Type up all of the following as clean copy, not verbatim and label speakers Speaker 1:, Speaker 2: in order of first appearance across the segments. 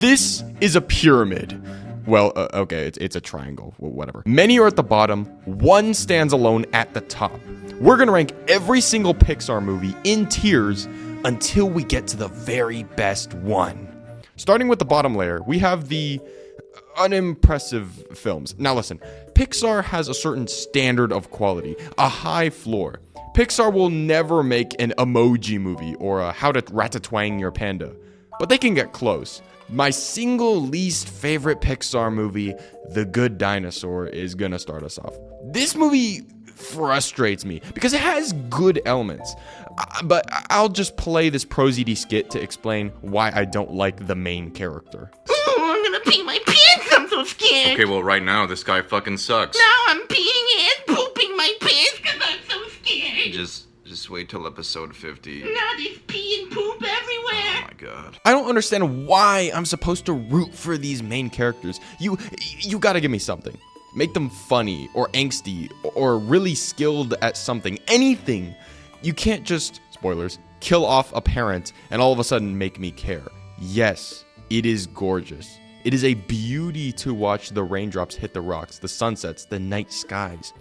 Speaker 1: This is a pyramid. Well, okay, it's a triangle, whatever. Many are at the bottom, one stands alone at the top. We're gonna rank every single Pixar movie in tiers until we get to the very best one. Starting with the bottom layer, we have the unimpressive films. Now listen, Pixar has a certain standard of quality, a high floor. Pixar will never make an emoji movie or a How to Ratatouille Your Panda, but they can get close. My single least favorite Pixar movie, The Good Dinosaur, is gonna start us off. This movie frustrates me because it has good elements, but I'll just play this ProZD skit to explain why I don't like the main character.
Speaker 2: Oh, I'm gonna pee my pants, I'm so scared.
Speaker 3: Okay, well right now this guy fucking sucks.
Speaker 2: Now I'm peeing and pooping my pants because I'm so scared.
Speaker 3: Just wait till episode 50.
Speaker 2: Now there's pee and poop everywhere.
Speaker 3: Oh my god.
Speaker 1: I don't understand why I'm supposed to root for these main characters. You gotta give me something. Make them funny or angsty or really skilled at something. Anything. You can't just, spoilers, kill off a parent and all of a sudden make me care. Yes, it is gorgeous. It is a beauty to watch the raindrops hit the rocks, the sunsets, the night skies.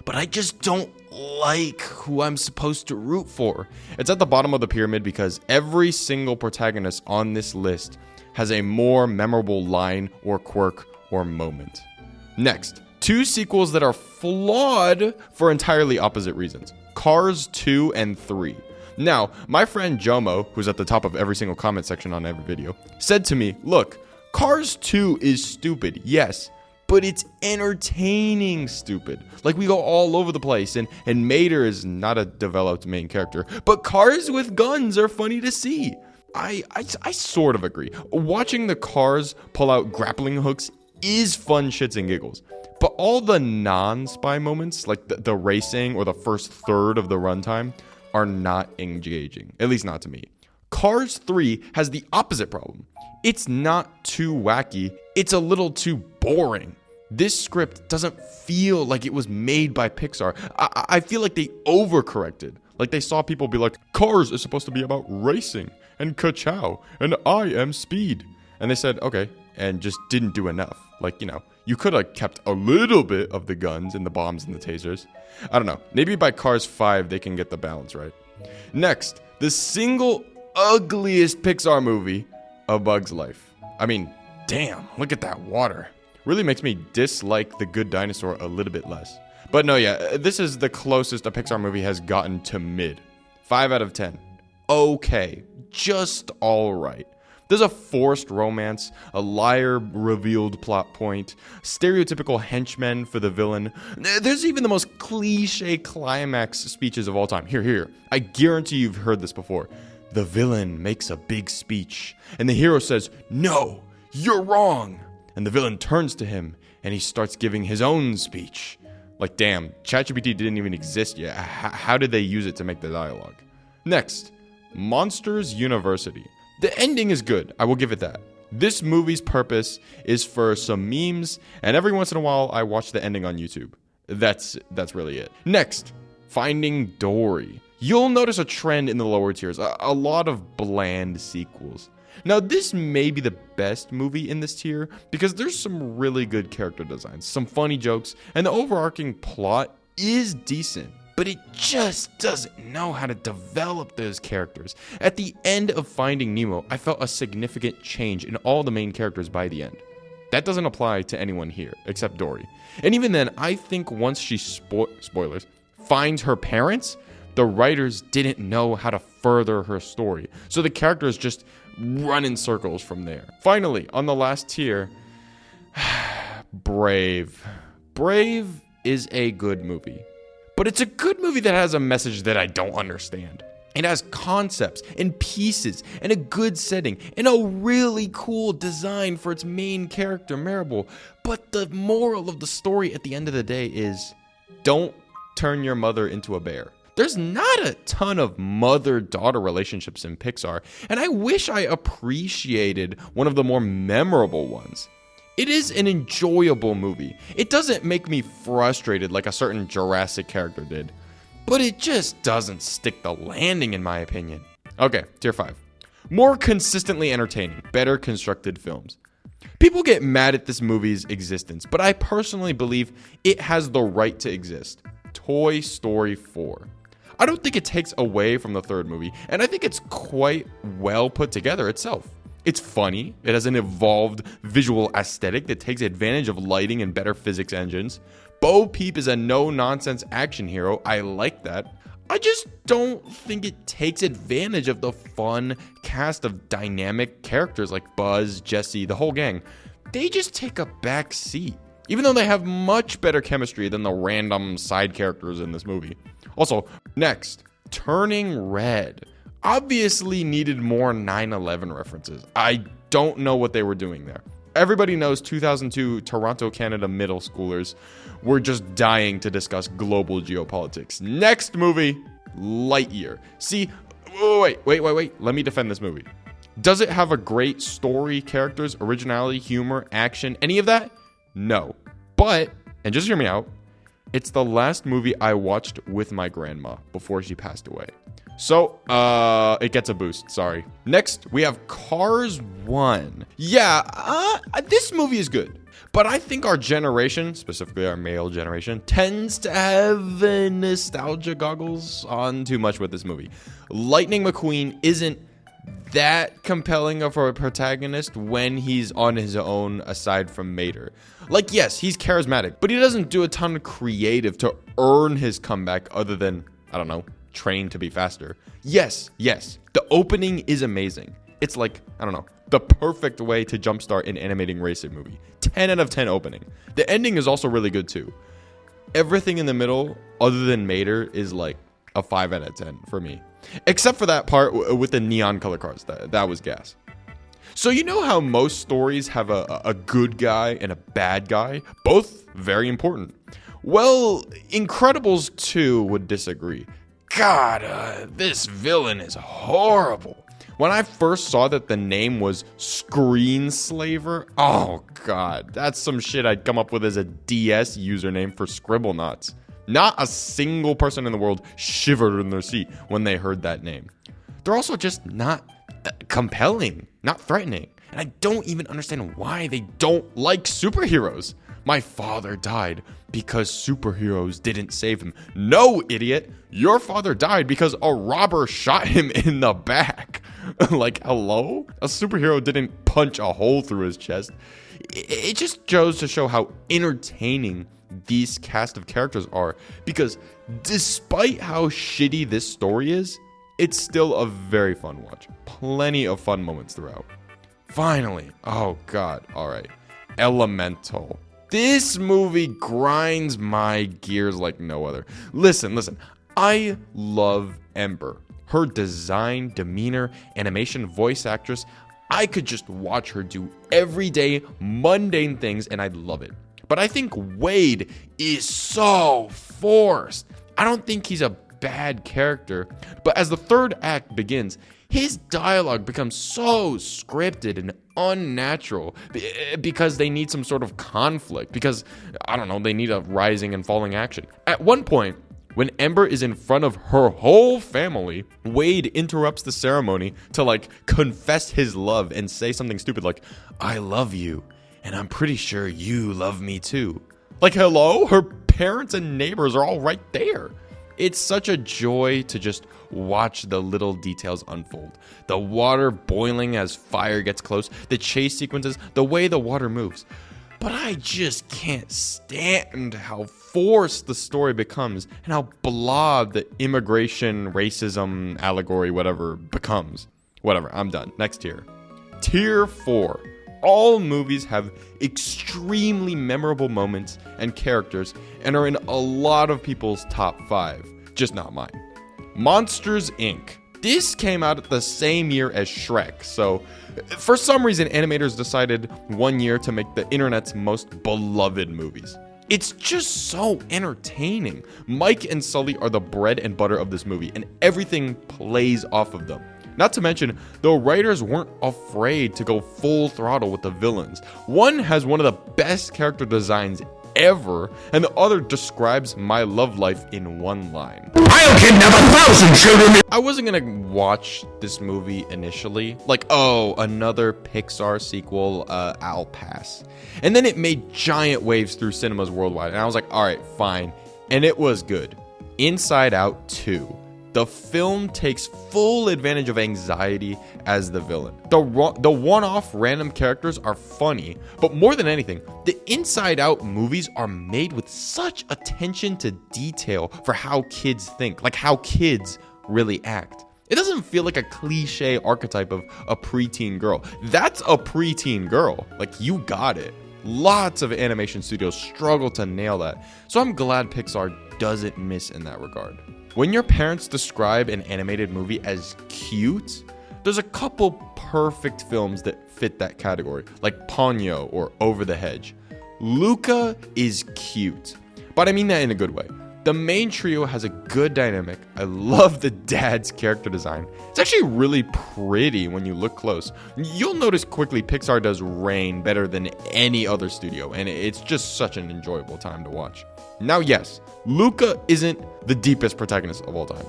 Speaker 1: But I just don't like who I'm supposed to root for. It's at the bottom of the pyramid because every single protagonist on this list has a more memorable line or quirk or moment. Next, two sequels that are flawed for entirely opposite reasons. Cars 2 and 3. Now, my friend Jomo, who's at the top of every single comment section on every video, said to me, look, Cars 2 is stupid, yes, but it's entertaining stupid. Like, we go all over the place, and Mater is not a developed main character, but cars with guns are funny to see. I sort of agree. Watching the cars pull out grappling hooks is fun shits and giggles. But all the non-spy moments, like the racing or the first third of the runtime, are not engaging. At least not to me. Cars 3 has the opposite problem. It's not too wacky. It's a little too boring. This script doesn't feel like it was made by Pixar. I feel like they overcorrected. Like they saw people be like, Cars is supposed to be about racing and ka-chow and I am speed. And they said, okay, and just didn't do enough. Like, you could have kept a little bit of the guns and the bombs and the tasers. I don't know. Maybe by Cars 5, they can get the balance right. Next, the single ugliest Pixar movie, A Bug's Life. I mean, damn, look at that water. Really makes me dislike The Good Dinosaur a little bit less. But no, yeah, this is the closest a Pixar movie has gotten to mid. 5 out of 10. Okay, just all right. There's a forced romance, a liar-revealed plot point, stereotypical henchmen for the villain. There's even the most cliche climax speeches of all time. Here. I guarantee you've heard this before. The villain makes a big speech, and the hero says, "No, you're wrong." And the villain turns to him, and he starts giving his own speech. Like, damn, ChatGPT didn't even exist yet. How did they use it to make the dialogue? Next, Monsters University. The ending is good, I will give it that. This movie's purpose is for some memes, and every once in a while I watch the ending on YouTube. That's really it. Next, Finding Dory. You'll notice a trend in the lower tiers, a lot of bland sequels. Now, this may be the best movie in this tier because there's some really good character designs, some funny jokes, and the overarching plot is decent. But it just doesn't know how to develop those characters. At the end of Finding Nemo, I felt a significant change in all the main characters by the end. That doesn't apply to anyone here, except Dory. And even then, I think once she, spoilers, finds her parents, the writers didn't know how to further her story. So the characters just run in circles from there. Finally, on the last tier, Brave. Brave is a good movie. But it's a good movie that has a message that I don't understand. It has concepts and pieces and a good setting and a really cool design for its main character, Maribel. But the moral of the story at the end of the day is, don't turn your mother into a bear. There's not a ton of mother-daughter relationships in Pixar, and I wish I appreciated one of the more memorable ones. It is an enjoyable movie. It doesn't make me frustrated like a certain Jurassic character did, but it just doesn't stick the landing in my opinion. Okay, tier 5. more consistently entertaining, better constructed films. People get mad at this movie's existence, but I personally believe it has the right to exist. Toy Story 4. I don't think it takes away from the third movie, and I think it's quite well put together itself. It's funny, it has an evolved visual aesthetic that takes advantage of lighting and better physics engines. Bo Peep is a no-nonsense action hero, I like that. I just don't think it takes advantage of the fun cast of dynamic characters like Buzz, Jessie, the whole gang. They just take a back seat, even though they have much better chemistry than the random side characters in this movie. Also, next, Turning Red. Obviously needed more 9/11 references. I don't know what they were doing there. Everybody knows 2002 Toronto, Canada middle schoolers were just dying to discuss global geopolitics. Next movie, Lightyear. See, wait. Let me defend this movie. Does it have a great story, characters, originality, humor, action, any of that? No. But, and just hear me out, it's the last movie I watched with my grandma before she passed away. So, it gets a boost, sorry. Next, we have Cars 1. Yeah, this movie is good. But I think our generation, specifically our male generation, tends to have nostalgia goggles on too much with this movie. Lightning McQueen isn't that compelling of a protagonist when he's on his own aside from Mater. Like, yes, he's charismatic, but he doesn't do a ton of creative to earn his comeback other than, I don't know, train to be faster. Yes, the opening is amazing. It's like, I don't know, the perfect way to jumpstart an animating racing movie. 10 out of 10 opening. The ending is also really good too. Everything in the middle, other than Mater, is like a 5 out of 10 for me. Except for that part with the neon color cars. That was gas. So you know how most stories have a good guy and a bad guy? Both very important. Well, Incredibles 2 would disagree. God, this villain is horrible. When I first saw that the name was Screenslaver, oh god, that's some shit I'd come up with as a DS username for Scribblenauts. Not a single person in the world shivered in their seat when they heard that name. They're also just not compelling, not threatening. And I don't even understand why they don't like superheroes. My father died because superheroes didn't save him. No, idiot. Your father died because a robber shot him in the back. Like, hello? A superhero didn't punch a hole through his chest. It just goes to show how entertaining these cast of characters are, because despite how shitty this story is, it's still a very fun watch. Plenty of fun moments throughout. Finally, oh god, alright. Elemental. This movie grinds my gears like no other. Listen. I love Ember. Her design, demeanor, animation, voice actress. I could just watch her do everyday, mundane things and I'd love it. But I think Wade is so forced. I don't think he's a bad character, but as the third act begins, his dialogue becomes so scripted and unnatural because they need some sort of conflict, because, I don't know, they need a rising and falling action. At one point, when Ember is in front of her whole family, Wade interrupts the ceremony to, like, confess his love and say something stupid like, "I love you, and I'm pretty sure you love me too." Like, hello? Her parents and neighbors are all right there. It's such a joy to just watch the little details unfold. The water boiling as fire gets close, the chase sequences, the way the water moves. But I just can't stand how forced the story becomes and how blah the immigration, racism, allegory, whatever becomes. Whatever, I'm done. Next tier. Tier 4. All movies have extremely memorable moments and characters and are in a lot of people's top 5, just not mine. Monsters, Inc. This came out at the same year as Shrek, so for some reason animators decided one year to make the internet's most beloved movies. It's just so entertaining. Mike and Sully are the bread and butter of this movie, and everything plays off of them. Not to mention, the writers weren't afraid to go full throttle with the villains. One has one of the best character designs ever, and the other describes my love life in one line.
Speaker 4: I'll kidnap 1,000 children.
Speaker 1: I wasn't gonna watch this movie initially, like, oh, another Pixar sequel, I'll pass. And then it made giant waves through cinemas worldwide, and I was like, all right, fine. And it was good. Inside Out 2. The film takes full advantage of anxiety as the villain. The one-off random characters are funny, but more than anything, the Inside Out movies are made with such attention to detail for how kids think, like how kids really act. It doesn't feel like a cliche archetype of a preteen girl. That's a preteen girl. Like, you got it. Lots of animation studios struggle to nail that, so I'm glad Pixar doesn't miss in that regard. When your parents describe an animated movie as cute, there's a couple perfect films that fit that category, like Ponyo or Over the Hedge. Luca is cute, but I mean that in a good way. The main trio has a good dynamic. I love the dad's character design. It's actually really pretty when you look close. You'll notice quickly Pixar does Rain better than any other studio, and it's just such an enjoyable time to watch. Now, yes, Luca isn't the deepest protagonist of all time.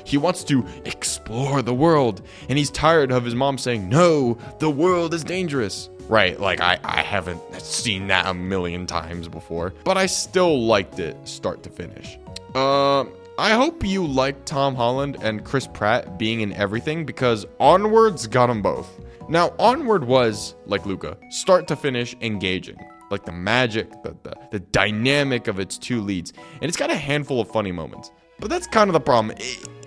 Speaker 1: He wants to explore the world, and he's tired of his mom saying, no, the world is dangerous. Right, like I haven't seen that a million times before, but I still liked it start to finish. I hope you liked Tom Holland and Chris Pratt being in everything, because Onward's got them both. Now, Onward was, like Luca, start to finish engaging. Like the magic, the dynamic of its two leads, and it's got a handful of funny moments. But that's kind of the problem.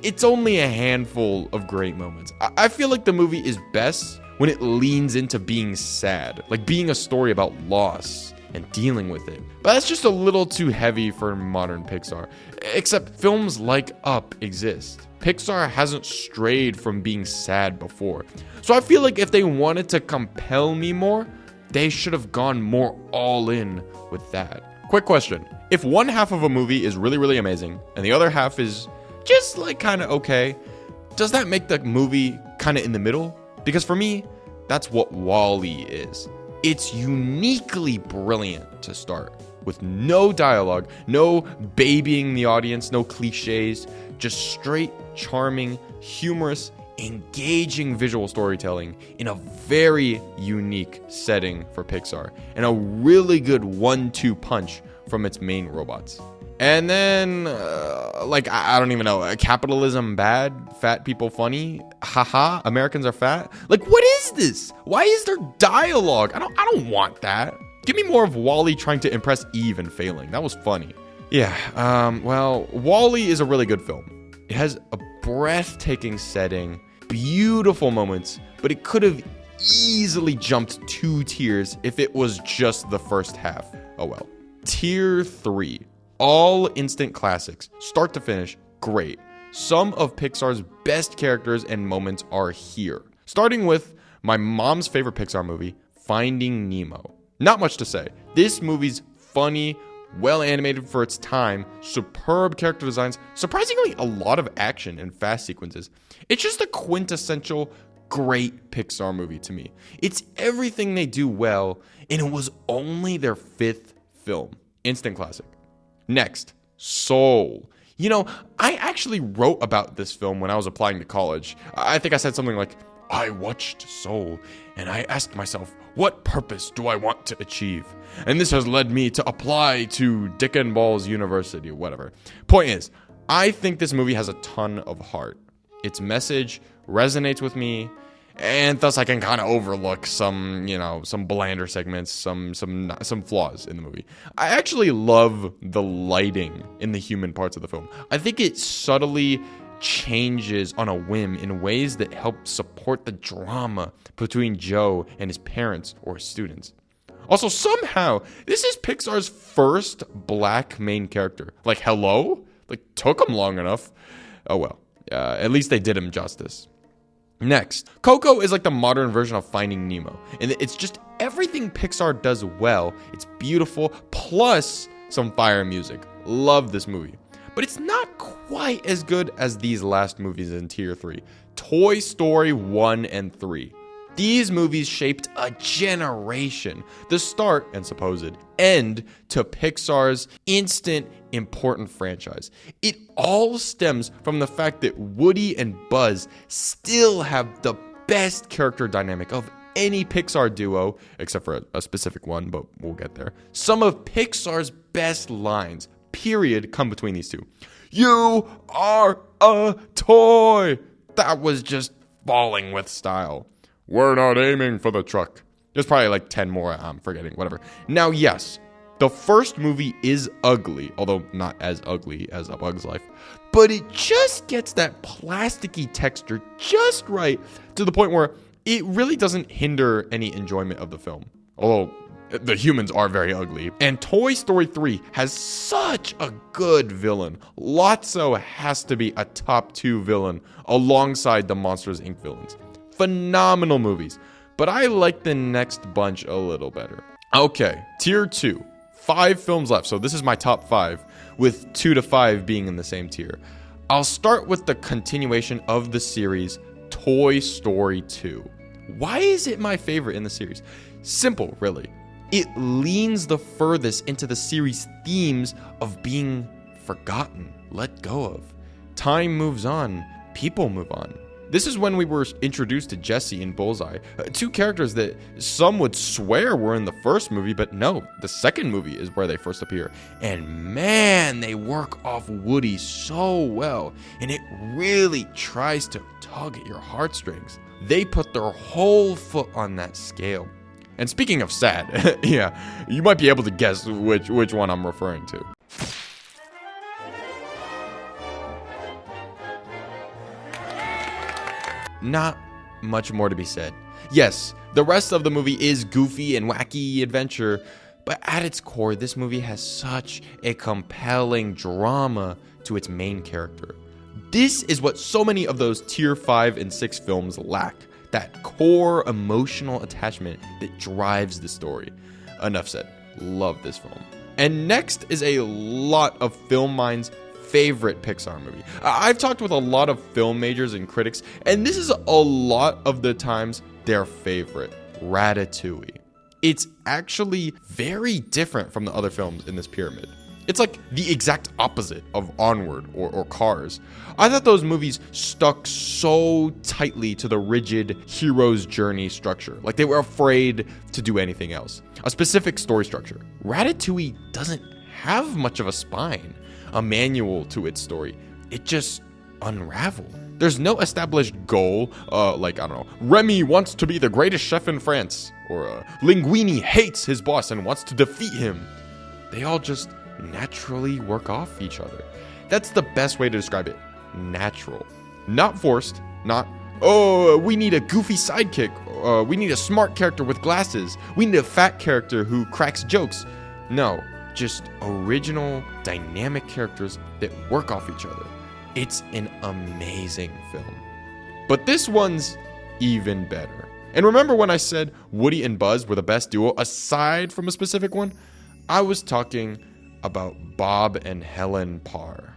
Speaker 1: It's only a handful of great moments. I feel like the movie is best when it leans into being sad, like being a story about loss and dealing with it. But that's just a little too heavy for modern Pixar. Except films like Up exist. Pixar hasn't strayed from being sad before. So I feel like if they wanted to compel me more, they should have gone more all in with that. Quick question. If one half of a movie is really, really amazing, and the other half is just like kind of okay, does that make the movie kind of in the middle? Because for me, that's what WALL-E is. It's uniquely brilliant to start, with no dialogue, no babying the audience, no cliches, just straight, charming, humorous, engaging visual storytelling in a very unique setting for Pixar, and a really good 1-2 punch from its main robots. And then, I don't even know, capitalism bad, fat people funny, haha, Americans are fat. Like, what is this? Why is there dialogue? I don't want that. Give me more of WALL-E trying to impress Eve and failing. That was funny. Yeah, WALL-E is a really good film. It has a breathtaking setting, beautiful moments, but it could have easily jumped 2 tiers if it was just the first half. Oh well. Tier 3. All instant classics, start to finish, great. Some of Pixar's best characters and moments are here. Starting with my mom's favorite Pixar movie, Finding Nemo. Not much to say. This movie's funny, well animated for its time, superb character designs, surprisingly a lot of action and fast sequences. It's just a quintessential great Pixar movie to me. It's everything they do well, and it was only their 5th film. Instant classic. Next, Soul. You know, I actually wrote about this film when I was applying to college. I think I said something like, I watched Soul, and I asked myself, what purpose do I want to achieve? And this has led me to apply to Dick and Balls University, whatever. Point is, I think this movie has a ton of heart. Its message resonates with me, and thus I can kind of overlook some blander segments, some flaws in the movie. I actually love the lighting in the human parts of the film. I think it subtly changes on a whim in ways that help support the drama between Joe and his parents or his students. Also, somehow, this is Pixar's first black main character. Like, hello? Like, took them long enough. Oh well, at least they did him justice. Next, Coco is like the modern version of Finding Nemo, and it's just everything Pixar does well. It's beautiful, plus some fire music. Love this movie. But it's not quite as good as these last movies in Tier 3. Toy Story 1 and 3. These movies shaped a generation, the start and supposed end to Pixar's instant important franchise. It all stems from the fact that Woody and Buzz still have the best character dynamic of any Pixar duo, except for a specific one, but we'll get there. Some of Pixar's best lines, period, come between these two. You are a toy. That was just falling with style. We're not aiming for the truck. There's probably like 10 more, I'm forgetting, whatever. Now, yes, the first movie is ugly, although not as ugly as A Bug's Life, but it just gets that plasticky texture just right to the point where it really doesn't hinder any enjoyment of the film. Although the humans are very ugly. And Toy Story 3 has such a good villain. Lotso has to be a top 2 villain alongside the Monsters, Inc. villains. Phenomenal movies. But I like the next bunch a little better. Okay, tier 2. 5 films left, so this is my top 5, with 2 to 5 being in the same tier. I'll start with the continuation of the series, Toy Story 2. Why is it my favorite in the series? Simple, really. It leans the furthest into the series' themes of being forgotten, let go of. Time moves on, people move on. This is when we were introduced to Jessie and Bullseye, 2 characters that some would swear were in the first movie, but no, the second movie is where they first appear. And man, they work off Woody so well, and it really tries to tug at your heartstrings. They put their whole foot on that scale. And speaking of sad, yeah, you might be able to guess which one I'm referring to. Not much more to be said. Yes, the rest of the movie is goofy and wacky adventure, but at its core, this movie has such a compelling drama to its main character. This is what so many of those tier 5 and 6 films lack. That core emotional attachment that drives the story. Enough said. Love this film. And next is a lot of Film Mind's favorite Pixar movie. I've talked with a lot of film majors and critics, and this is a lot of the times their favorite, Ratatouille. It's actually very different from the other films in this pyramid. It's like the exact opposite of Onward or Cars. I thought those movies stuck so tightly to the rigid hero's journey structure. Like they were afraid to do anything else. A specific story structure. Ratatouille doesn't have much of a spine, a manual to its story. It just unraveled. There's no established goal, like, I don't know, Remy wants to be the greatest chef in France, or Linguini hates his boss and wants to defeat him. They all just naturally work off each other. That's the best way to describe it. Natural. Not forced. Not, oh, we need a goofy sidekick. We need a smart character with glasses. We need a fat character who cracks jokes. No, just original, dynamic characters that work off each other. It's an amazing film. But this one's even better. And remember when I said Woody and Buzz were the best duo aside from a specific one? I was talking about Bob and Helen Parr.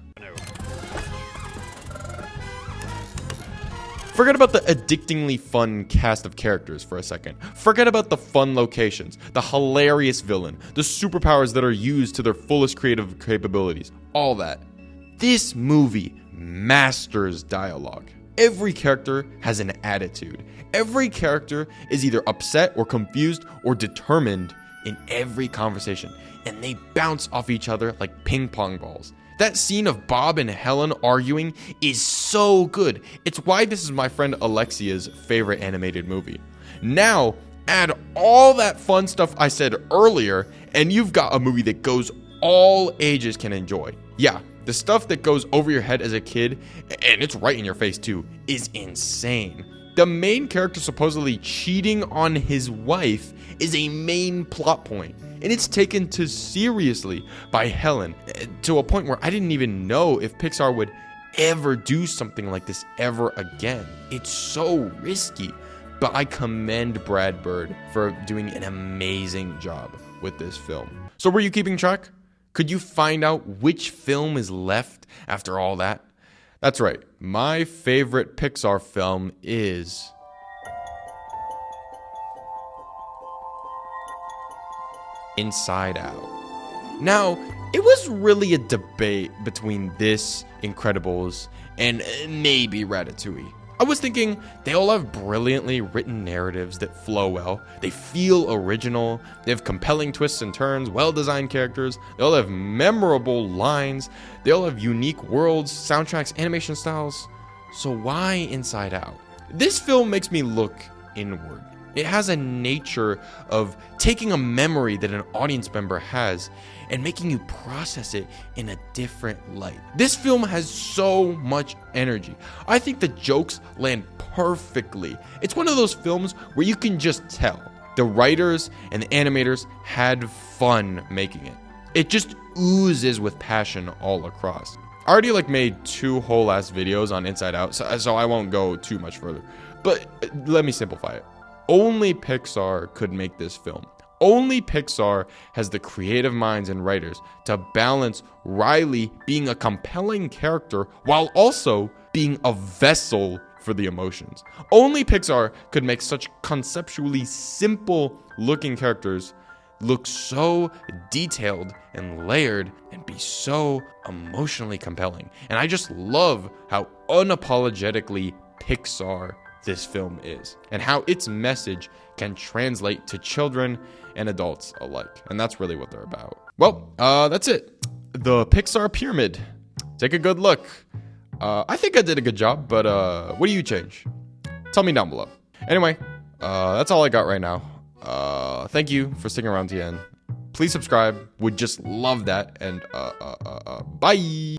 Speaker 1: Forget about the addictingly fun cast of characters for a second. Forget about the fun locations, the hilarious villain, the superpowers that are used to their fullest creative capabilities, all that. This movie masters dialogue. Every character has an attitude. Every character is either upset or confused or determined in every conversation, and they bounce off each other like ping pong balls. That scene of Bob and Helen arguing is so good. It's why this is my friend Alexia's favorite animated movie. Now, add all that fun stuff I said earlier, and you've got a movie that goes all ages can enjoy. Yeah, the stuff that goes over your head as a kid, and it's right in your face too, is insane. The main character supposedly cheating on his wife is a main plot point, and it's taken too seriously by Helen to a point where I didn't even know if Pixar would ever do something like this ever again. It's so risky, but I commend Brad Bird for doing an amazing job with this film. So were you keeping track? Could you find out which film is left after all that? That's right, my favorite Pixar film is Inside Out. Now, it was really a debate between this, Incredibles, and maybe Ratatouille. I was thinking they all have brilliantly written narratives that flow well. They feel original. They have compelling twists and turns, well-designed characters. They all have memorable lines. They all have unique worlds, soundtracks, animation styles. So why Inside Out? This film makes me look inward. It has a nature of taking a memory that an audience member has and making you process it in a different light. This film has so much energy. I think the jokes land perfectly. It's one of those films where you can just tell the writers and the animators had fun making it. It just oozes with passion all across. I already made 2 whole ass videos on Inside Out, so I won't go too much further. But let me simplify it. Only Pixar could make this film. Only Pixar has the creative minds and writers to balance Riley being a compelling character while also being a vessel for the emotions. Only Pixar could make such conceptually simple looking characters look so detailed and layered and be so emotionally compelling. And I just love how unapologetically Pixar this film is and how its message can translate to children and adults alike. And that's really what they're about. Well, that's it. The Pixar Pyramid. Take a good look. I think I did a good job, but what do you change? Tell me down below. Anyway, that's all I got right now. Thank you for sticking around to the end. Please subscribe. Would just love that. And bye.